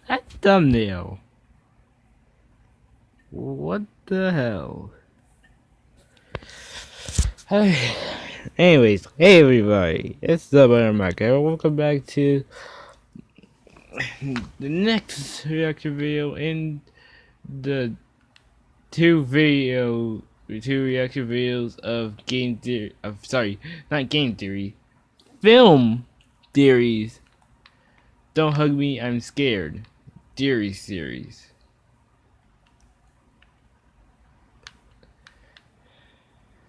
That thumbnail. What the hell? Anyways, hey everybody, it's the Buttermilk, and welcome back to the next reaction video in the two reaction videos of game theory. Not game theory, film theories. Don't hug me, I'm scared. Theory series.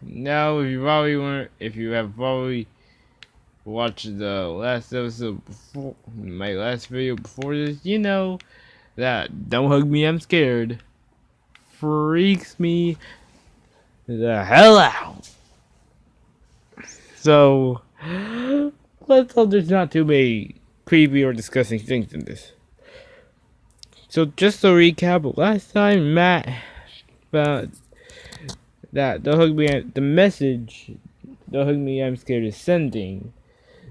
Now, if you have probably watched the last episode before my last video before this, you know that "Don't Hug Me, I'm Scared" freaks me the hell out. So let's hope there's not too many creepy or disgusting things in this. So just to recap, last time Matt found that the message "Don't Hug Me, I'm Scared" is sending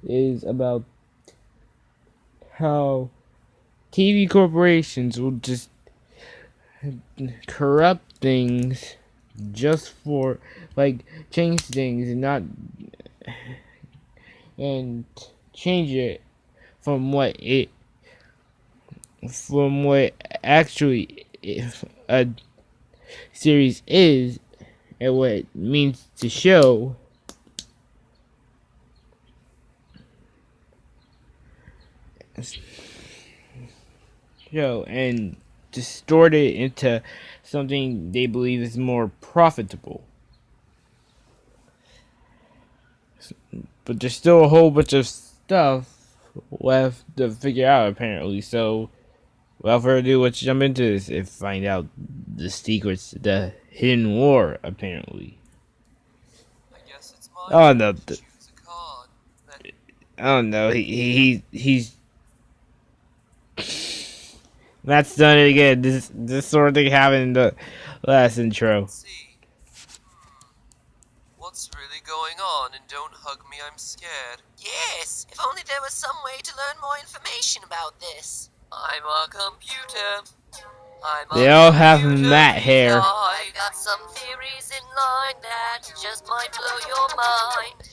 is about how TV corporations will just corrupt things just for, like, change things and change it from what actually a series is and what it means to show. And distort it into something they believe is more profitable. But there's still a whole bunch of stuff left to figure out, apparently. So, without further ado, let's jump into this and find out the secrets, the hidden war, apparently. I guess it's my Oh no! choose a card. Oh no! He's. Matt's done it again. This sort of thing happened in the last intro. Let's see. What's really going on? And don't hug me, I'm scared. Yes, if only there was some way to learn more information about this. I'm a computer. They all have Matt hair. I got some theories in line that just might blow your mind.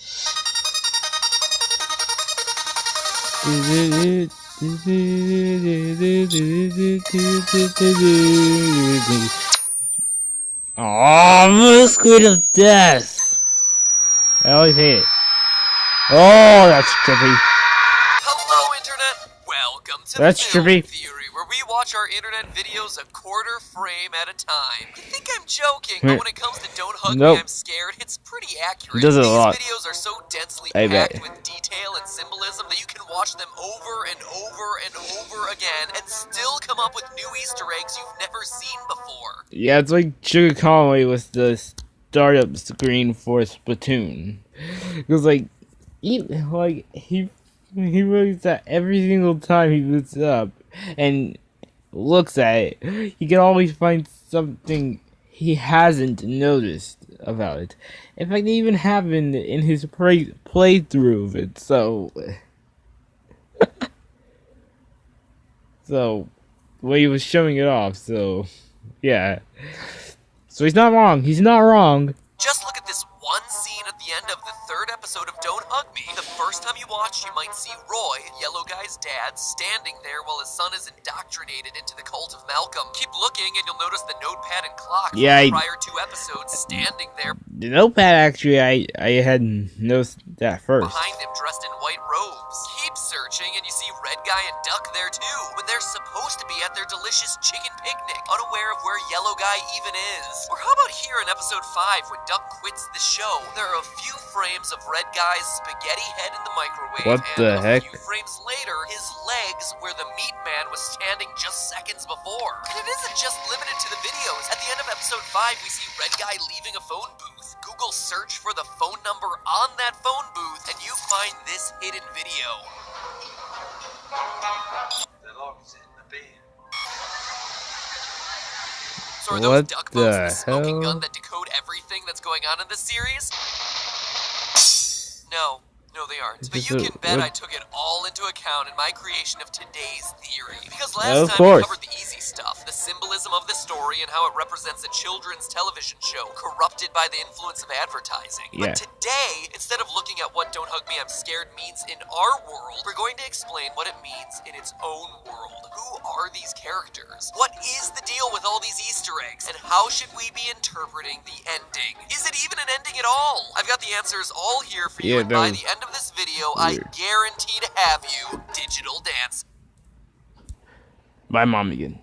Oh, Squid of Death! I always hate it. Oh, that's trippy. Hello, Internet! Welcome to That's Film trippy. Theory, where we watch our internet videos a quarter frame at a time. You think I'm joking, but when it comes to Don't Hug Me, I'm Scared, it's pretty accurate. Does it a These lot. videos are so densely I packed bet. with detail and symbolism that you can watch them over and over and over again and still come up with new Easter eggs you've never seen before. Yeah, it's like Sugar Conway with the startup screen for Splatoon. Because he looks at every single time he boots it up and looks at it. He can always find something he hasn't noticed about it. In fact, it even happened in his playthrough of it. So when he was showing it off. So yeah. So he's not wrong. He's not wrong. Just look at this one scene at the end of the third episode of Don't Hug Me. The first time you watch, you might see Roy, Yellow Guy's dad, standing there while his son is indoctrinated into the cult of Malcolm. Keep looking and you'll notice the notepad and clock from the prior two episodes standing there. The notepad, actually, I had noticed that first. Behind him, dressed in white robes. Keep searching and you see Red Guy and Duck there too, when they're supposed to be at their delicious chicken picnic, unaware of where Yellow Guy even is. Or how about here in episode 5 when Duck quits the show? There are a few frames of Red Guy's spaghetti head in the microwave, What the heck? A few frames later, his legs where the meat man was standing just seconds before. And it isn't just limited to the videos. At the end of episode 5, we see Red Guy leaving a phone booth. Google search for the phone number on that phone booth, and you find this hidden video. The log's in the bin. So are those What duck boats the the smoking hell? gun that decode everything that's going on in this series? No, No, they aren't. It's But just you a- can bet what- I took it all into account in my creation of today's theory. Because Of last time course. we covered the easy stuff, the symbolism of the story and how it represents a children's television show corrupted by the influence of advertising. Yeah. But today, instead of looking at what Don't Hug Me, I'm Scared means in our world, we're going to explain what it means in its own world. Who are these characters? What is the deal with all these Easter eggs? And how should we be interpreting the ending? Is it even an ending at all? I've got the answers all here for you, Yeah, and that by was the end of this video, I weird. guarantee to have you digital dance. My mom again.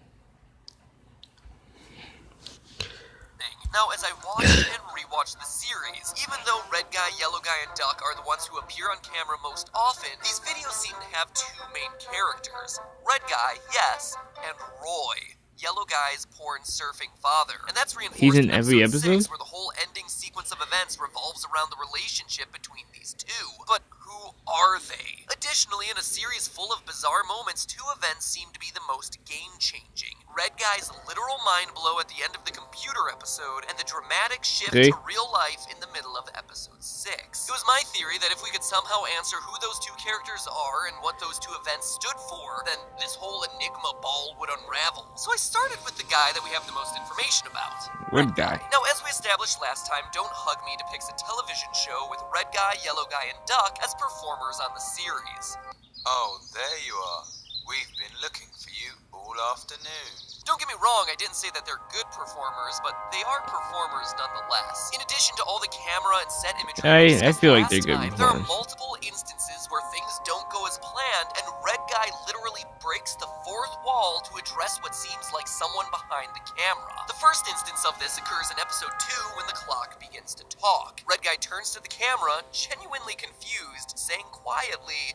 Now, as I watched and rewatched the series, even though Red Guy, Yellow Guy, and Duck are the ones who appear on camera most often, these videos seem to have two main characters. Red Guy, yes, and Roy, Yellow Guy's porn surfing father. And that's reinforced He's in every episode 6, episode? where the whole ending sequence of events revolves around the relationship between these two. But who are they? Additionally, in a series full of bizarre moments, two events seem to be the most game-changing. Red Guy's literal mind blow at the end of the computer episode, and the dramatic shift See? to real life in the middle of episode 6. It was my theory that if we could somehow answer who those two characters are and what those two events stood for, then this whole enigma ball would unravel. So I started with the guy that we have the most information about. Red Guy. Now, as we established last time, Don't Hug Me depicts a television show with Red Guy, Yellow Guy, and Duck as performers on the series. Oh, there you are. We've been looking for you all afternoon. Don't get me wrong, I didn't say that they're good performers, but they are performers nonetheless. In addition to all the camera and set imagery we I discussed feel like last they're good time, there are performers. multiple instances where things don't go as planned, and Red Guy literally breaks the fourth wall to address what seems like someone behind the camera. The first instance of this occurs in episode 2 when the clock begins to talk. Red Guy turns to the camera, genuinely confused, saying quietly,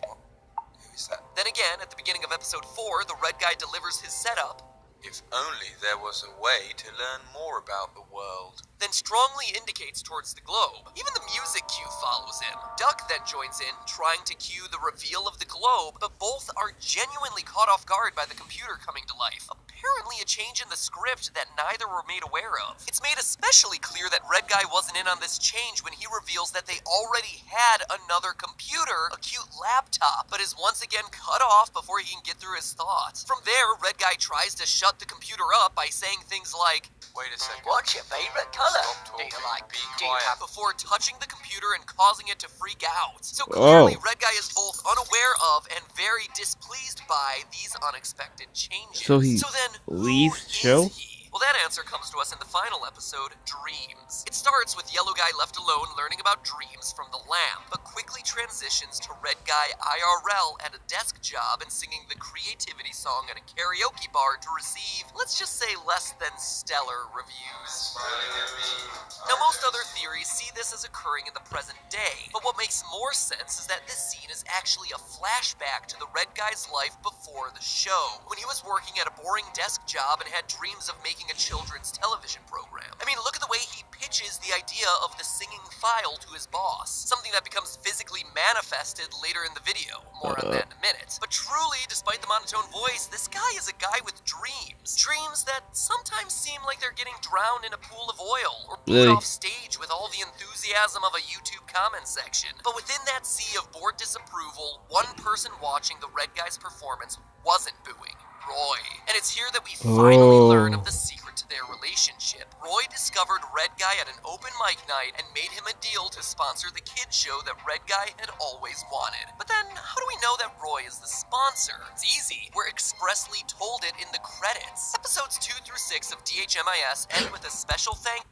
Who is that? then again, at the beginning of episode 4, the Red Guy delivers his setup, If only there was a way to learn more about the world. then strongly indicates towards the globe. Even the music cue follows him. Duck then joins in, trying to cue the reveal of the globe, but both are genuinely caught off guard by the computer coming to life. Apparently a change in the script that neither were made aware of. It's made especially clear that Red Guy wasn't in on this change when he reveals that they already had another computer, a cute laptop, but is once again cut off before he can get through his thoughts. From there, Red Guy tries to shut the computer up by saying things like, Wait a second. What's your favorite color? Stop Do you talking. like Be do you quiet. have before touching the computer and causing it to freak out. So Oh. clearly, Red Guy is both unaware of and very displeased by these unexpected changes. So he then, leaves who the show? is he? Well, that answer comes to us in the final episode, Dreams. It starts with Yellow Guy left alone learning about dreams from the lamp, but quickly transitions to Red Guy IRL at a desk job and singing the Creativity song at a karaoke bar to receive, let's just say, less than stellar reviews. Smiling at me. Now, most other theories see this as occurring in the present day, but what makes more sense is that this scene is actually a flashback to the Red Guy's life before the show, when he was working at a boring desk job and had dreams of making a children's television program. I mean, look at the way he pitches the idea of the singing file to his boss, something that becomes physically manifested later in the video. More on that in a minute. But truly, despite the monotone voice, this guy is a guy with dreams. Dreams that sometimes seem like they're getting drowned in a pool of oil, or booed Really? off stage with all the enthusiasm of a YouTube comment section. But within that sea of bored disapproval, one person watching the Red Guy's performance wasn't booing. Roy. And it's here that we finally learn of the secret to their relationship. Roy discovered Red Guy at an open mic night and made him a deal to sponsor the kids show that Red Guy had always wanted. But then, how do we know that Roy is the sponsor? It's easy. We're expressly told it in the credits. Episodes 2 through 6 of DHMIS end with a special thank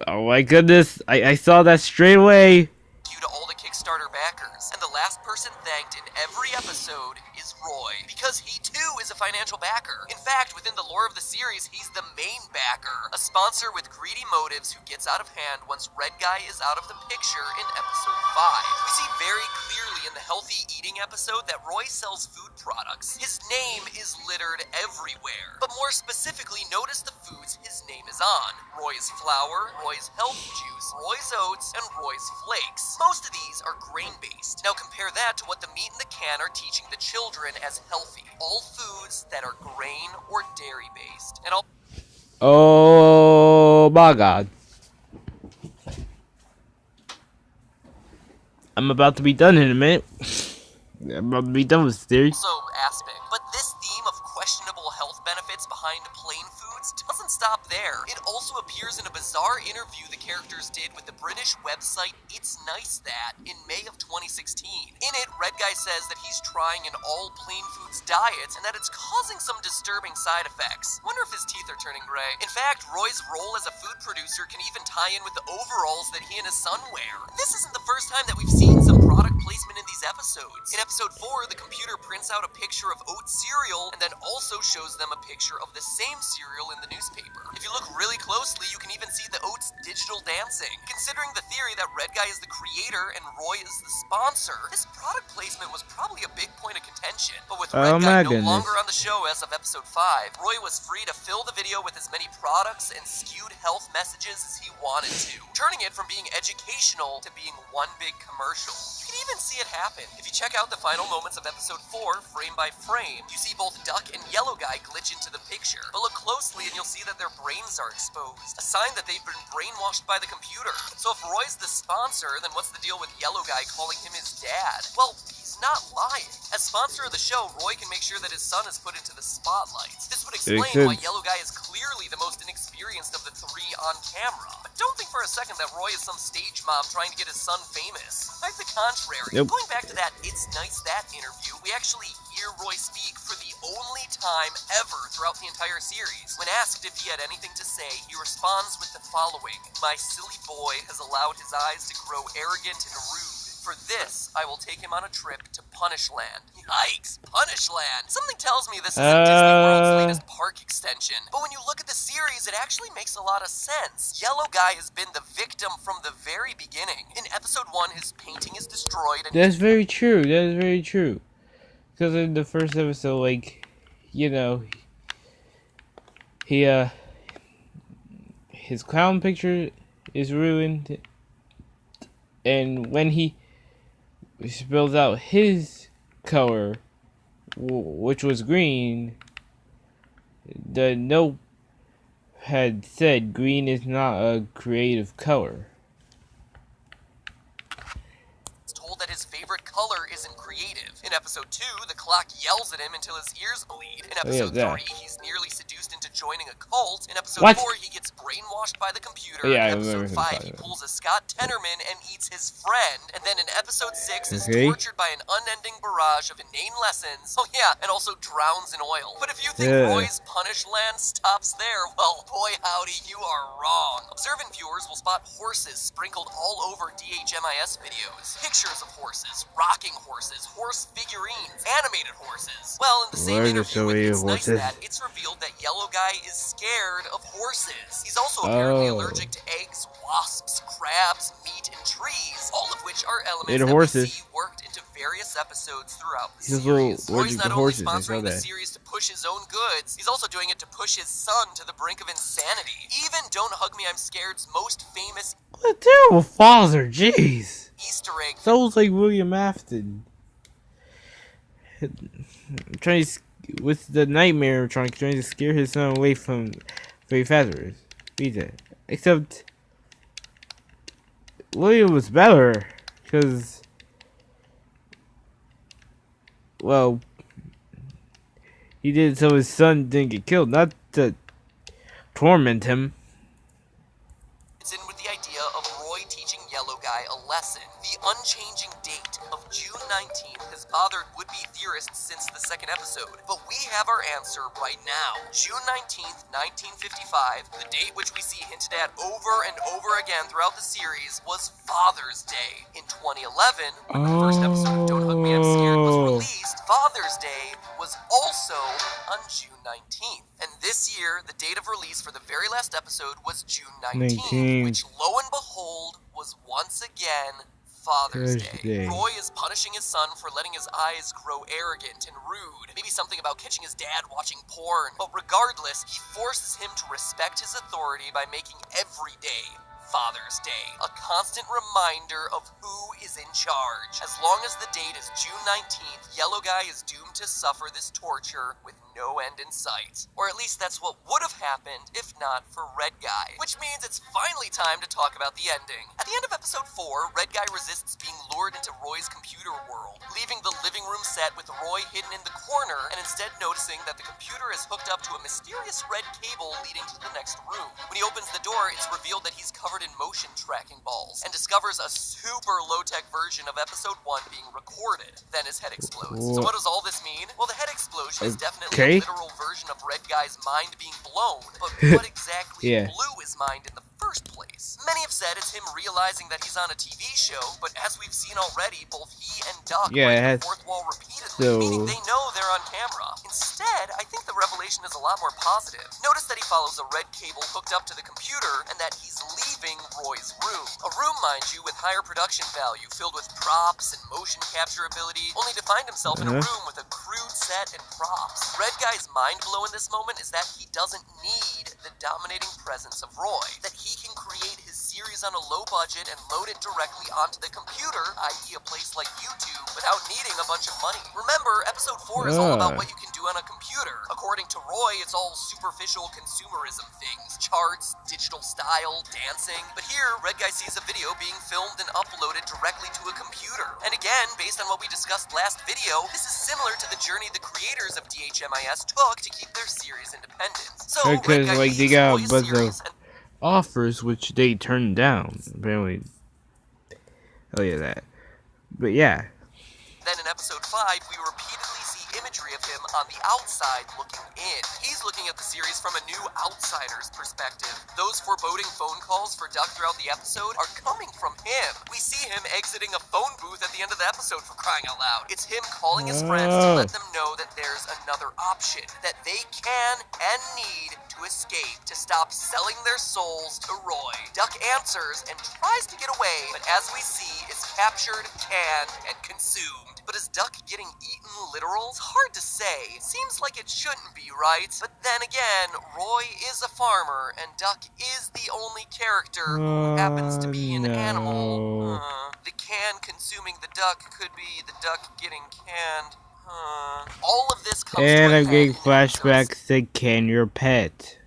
Oh my goodness, I saw that straight away. you to all the Kickstarter backers. And the last person thanked in every episode is Roy, because he too is a financial backer. In fact, within the lore of the series, he's the main backer, a sponsor with greedy motives who gets out of hand once Red Guy is out of the picture in episode 5. We see very clearly in the healthy eating episode that Roy sells food products. His name is littered everywhere. But more specifically, notice the foods his name is on. Roy's flour, Roy's health juice, Roy's oats, and Roy's flakes. Most of these are grain-based. Now compare that to what the meat in the can are teaching the children as healthy. All foods that are grain or dairy-based. And Oh my god. I'm about to be done in a minute. I'm about to be done with this theory. Aspect. But this theme of questionable health benefits behind plain foods doesn't stop there. It also appears in a bizarre interview the characters did with the British website It's Nice That in May of 2016. In it, Red Guy says that he's trying an all plain foods diet and that it's causing some disturbing side effects. Wonder if his teeth are turning gray. In fact, Roy's role as a food producer can even tie in with the overalls that he and his son wear. This isn't the first time that we've seen some product placement in these episodes. In episode 4, the computer prints out a picture of oat cereal and then also shows them a picture of the same cereal in the newspaper. If you look really closely, you can even see the oats digital dancing. Considering the theory that Red Guy is the creator and Roy is the sponsor, this product placement was probably a big point of contention. But with Red Guy no longer on the show as of episode 5, Roy was free to fill the video with as many products and skewed health messages as he wanted to, turning it from being educational to being one big commercial. You can even see it happen. If you check out the final moments of episode 4, frame by frame, you see both Duck and Yellow Guy glitch into the picture. But look closely and you'll see that their brains are exposed, a sign that they've been brainwashed by the computer. So if Roy's the sponsor, then what's the deal with Yellow Guy calling him his dad? Well, he's not lying. As sponsor of the show, Roy can make sure that his son is put into the spotlight. This would explain why Yellow Guy is clearly the most inexperienced of the 3 on camera. But don't think for a second that Roy is some stage mom trying to get his son famous. Quite the contrary. Nope. Going back to that It's Nice That interview, we actually hear Roy speak for the only time ever throughout the entire series. When asked if he had anything to say, he responds with the following: "My silly boy has allowed his eyes to grow arrogant and rude. For this, I will take him on a trip to Punishland." Yikes, Punishland! Something tells me this is Disney World's latest park extension. But when you look at the series, it actually makes a lot of sense. Yellow Guy has been the victim from the very beginning. In episode 1, his painting is destroyed and That's very true. That is very true. Because in the first episode, like, you know, he his clown picture is ruined, and when he spells out his color, which was green, the note had said green is not a creative color. told that his favorite color isn't creative. In episode 2, the clock yells at him until his ears bleed. In episode 3, he's nearly seduced into joining a cult. In episode 4, he gets brainwashed by the computer. In episode 5, he pulls a Scott Tenorman and eats his friend. And then in episode 6, is tortured by an unending barrage of inane lessons. Oh yeah, and also drowns in oil. But if you think Roy's Punishland stops there, well, boy howdy, you are wrong. Observant viewers will spot horses sprinkled all over DHMIS videos. Pictures of horses, rocking horses, horse figurines, animated horses. Well, in the same interview with It's Nice That, it's revealed that Yellow Guy is scared of horses. He's also apparently allergic to eggs, wasps, crabs, meat, and trees, all of which are elements that we see worked into various episodes throughout the series. Roy's not only sponsoring the series to push his own goods, he's also doing it to push his son to the brink of insanity. Even Don't Hug Me, I'm Scared's most famous... What a terrible father, jeez! Easter egg. Sounds like William Afton. Trying to, with the nightmare, trying to scare his son away from very father. Except William was better because, well, he did it so his son didn't get killed, not to torment him. It's in with the idea of Roy teaching Yellow Guy a lesson. The unchanging date of June 19th has bothered would-be theorists since the second episode, but we have our answer right now. June 19th, 1955, the date which we see hinted at over and over again throughout the series, was Father's Day. In 2011, when the first episode of Don't Hug Me, I'm Scared was released, Father's Day was also on June 19th. And this year, the date of release for the very last episode was June 19th, which lo and behold was once again Father's Day. Roy is punishing his son for letting his eyes grow arrogant and rude. Maybe something about catching his dad watching porn. But regardless, he forces him to respect his authority by making every day Father's Day, a constant reminder of who is in charge. As long as the date is June 19th, Yellow Guy is doomed to suffer this torture with no end in sight. Or at least that's what would have happened if not for Red Guy. Which means it's finally time to talk about the ending. At the end of episode 4, Red Guy resists being lured into Roy's computer world, leaving the living room set with Roy hidden in the corner and instead noticing that the computer is hooked up to a mysterious red cable leading to the next room. When he opens the door, it's revealed that he's covered in motion tracking balls and discovers a super low-tech version of episode 1 being recorded. Then his head explodes. So what does all this mean? Well, the head explosion is definitely a literal version of Red Guy's mind being blown, but what exactly blew his mind in the first place? Many have said it's him realizing that he's on a TV show, but as we've seen already, both he and Duck break the fourth wall repeatedly, meaning they know they're on camera. Instead, I think the revelation is a lot more positive. Notice that he follows a red cable hooked up to the computer and that he's leaving Roy's room. A room, mind you, with higher production value, filled with props and motion capture ability, only to find himself in a room with a crude set and props. Red Guy's mind blow in this moment is that he doesn't need the dominating presence of Roy, that he can create his series on a low budget and load it directly onto the computer, i.e. a place like YouTube, without needing a bunch of money. Remember, episode 4 is all about what you can do on a computer. According to Roy, it's all superficial consumerism things, charts, digital style, dancing. But here, Red Guy sees a video being filmed and uploaded directly to a computer. And again, based on what we discussed last video, this is similar to the journey the creators of DHMIS took to keep their series independent. So, because Red Guy like they got a Roy's bunch series of offers which they turned down. Apparently, oh yeah, that. But yeah. Then in episode 5, we repeatedly see imagery of him on the outside looking in. He's looking at the series from a new outsider's perspective. Those foreboding phone calls for Duck throughout the episode are coming from him. We see him exiting a phone booth at the end of the episode, for crying out loud. It's him calling his friends to let them know that there's another option, that they can and need to escape, to stop selling their souls to Roy. Duck answers and tries to get away, but as we see, is captured, canned, and consumed. But is Duck getting eaten literal? It's hard to say. Seems like it shouldn't be, right? But then again, Roy is a farmer, and Duck is the only character who happens to be an animal. The can consuming the duck could be the duck getting canned. All of this comes And to a I'm head getting in flashbacks to Can Your Pet.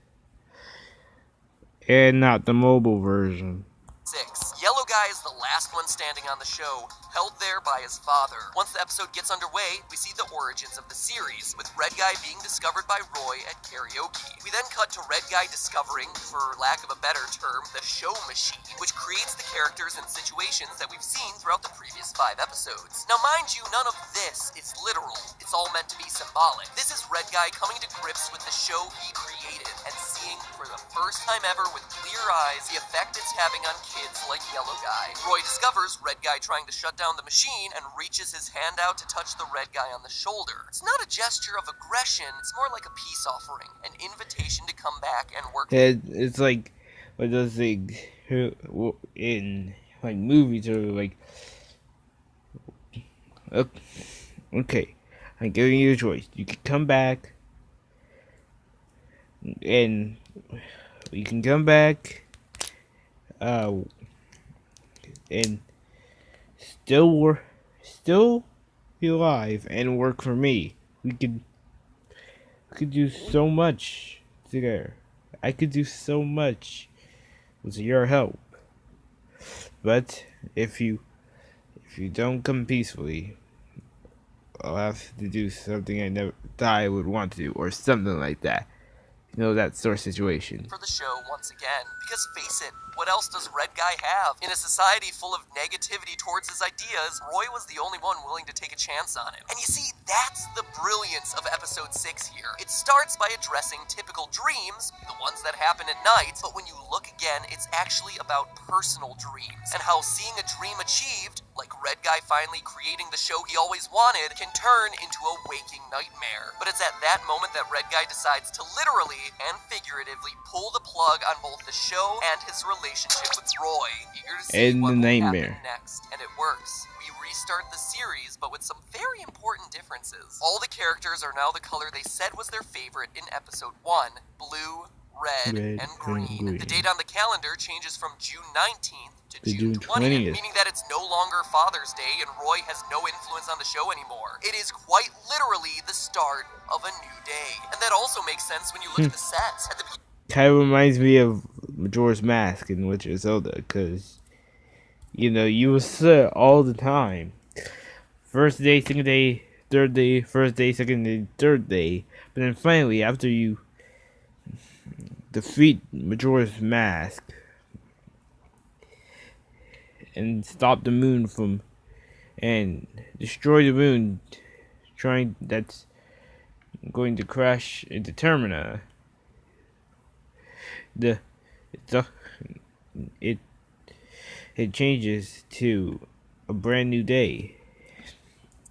And not the mobile version. 6. Yellow Guy is the last one standing on the show, held there by his father. Once the episode gets underway, we see the origins of the series, with Red Guy being discovered by Roy at karaoke. We then cut to Red Guy discovering, for lack of a better term, the show machine, which creates the characters and situations that we've seen throughout the previous 5 episodes. Now mind you, none of this is literal. It's all meant to be symbolic. This is Red Guy coming to grips with the show he created and seeing for the first time ever with clear eyes the effect it's having on kids like Yellow Guy. Roy discovers Red Guy trying to shut down the machine and reaches his hand out to touch the Red Guy on the shoulder. It's not a gesture of aggression, it's more like a peace offering, an invitation to come back and work. It's like what those things in like movies or like, okay, I'm giving you a choice. You can come back, and you can come back, and still be alive and work for me. We could do so much together. I could do so much with your help. But if you don't come peacefully, I'll have to do something I never thought I would want to do, or something like that. You know, that sort of situation. For the show once again, because face it, what else does Red Guy have? In a society full of negativity towards his ideas, Roy was the only one willing to take a chance on him. And you see, that's the brilliance of episode 6 here. It starts by addressing typical dreams, the ones that happen at night, but when you look again, it's actually about personal dreams, and how seeing a dream achieved, like Red Guy finally creating the show he always wanted, can turn into a waking nightmare. But it's at that moment that Red Guy decides to literally and figuratively pull the plug on both the show and his relationship with Roy, eager to see what will happen next. And it works. We restart the series, but with some very important differences. All the characters are now the color they said was their favorite in episode 1, blue, red, Red and and green. green. The date on the calendar changes from June 19th to To June June 20th, 20th. meaning that it's no longer Father's Day and Roy has no influence on the show anymore. It is quite literally the start of a new day. And that also makes sense when you look at the sets. At the Kind of reminds me of Majora's Mask in Witcher of Zelda, because, you know, you will sit all the time. First day, second day, third day, first day, second day, third day. But then finally, after you defeat Majora's Mask and stop the moon from, and destroy the moon, that's going to crash into Termina, the, the it it changes to a brand new day.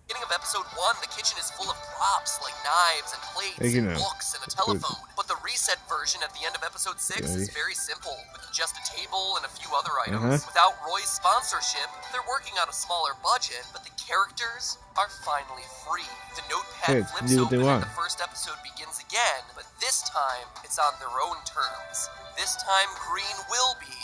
beginning of episode 1, the kitchen is full of props like knives and plates Like, you and know, books and a telephone. But the reset version at the end of episode 6 is Nice. very simple, with just a table and a few other items. Without Roy's sponsorship, they're working on a smaller budget, but the characters are finally free. The notepad Hey, flips do what they open and want. the first episode begins again, but this time it's on their own terms. This time green will be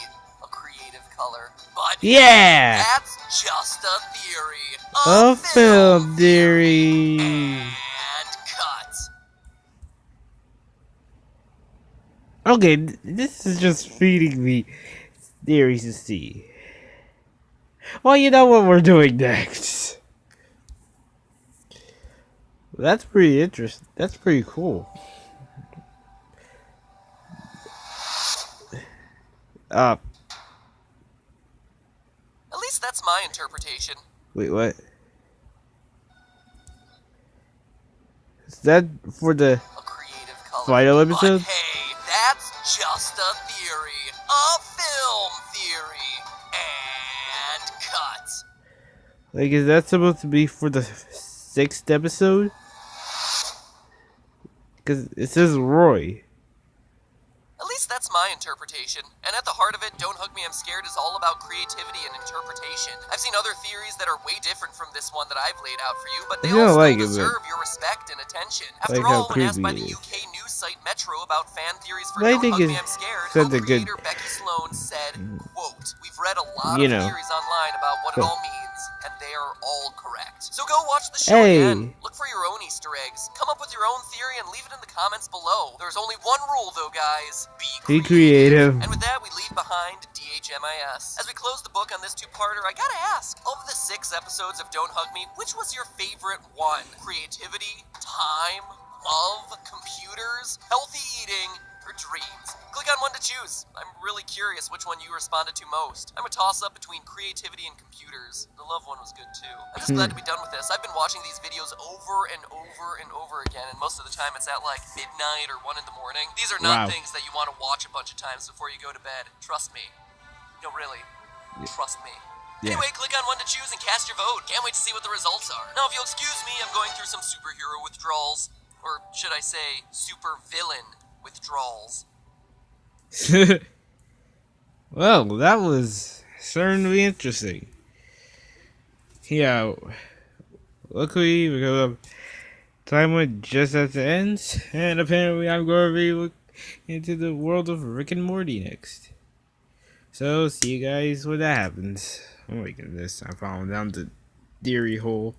a creative color. But Yeah! that's just a theory. A film theory. And cut. Okay, this is just feeding me theories to see. Well, you know what we're doing next. That's pretty interesting. That's pretty cool. At least that's my interpretation. Wait, what? Is that for the A creative color. final But episode? hey, that's just a theory. A film theory. And cut. Like, is that supposed to be for the 6th episode? Because it says Roy. At least that's my interpretation. And at the heart of it, Don't Hug Me, I'm Scared is all about creativity and interpretation. I've seen other theories that are way different from this one that I've laid out for you, but they I don't all like still it, but- deserve your respect and attention. After Like how all, when asked by creepy the it is. UK news site Metro about fan theories for But I Don't think Hug Me, it's I'm Scared, such a good- co-creator Becky Sloan said, quote, "We've read a lot You of know. theories online about what it Huh. all means, and they are all correct. So go watch the show Hey. again. Look for your own Easter eggs. Come up with your own theory and leave it in the comments below. There's only one rule though, guys. Be creative. And with that, we leave behind DHMIS. As we close the book on this two-parter, I gotta ask, of the 6 episodes of Don't Hug Me, which was your favorite one? Creativity? Time? Love? Computers? Healthy eating? Or dreams? Click on one to choose. I'm really curious which one you responded to most. I'm a toss-up between creativity and computers. The love one was good too. I'm just glad to be done with this. I've been watching these videos over and over and over again, and most of the time it's at like midnight or 1 in the morning. These are not Wow. things that you want to watch a bunch of times before you go to bed. Trust me. No, really. Trust me. Yeah. Anyway, click on one to choose and cast your vote. Can't wait to see what the results are. Now, if you'll excuse me, I'm going through some superhero withdrawals. Or should I say, super villain withdrawals. Well, that was certainly interesting. Yeah, luckily, because time went just at the end, and apparently I'm going to be looking into the world of Rick and Morty next. So, see you guys when that happens. Oh my goodness, I'm falling down the theory hole.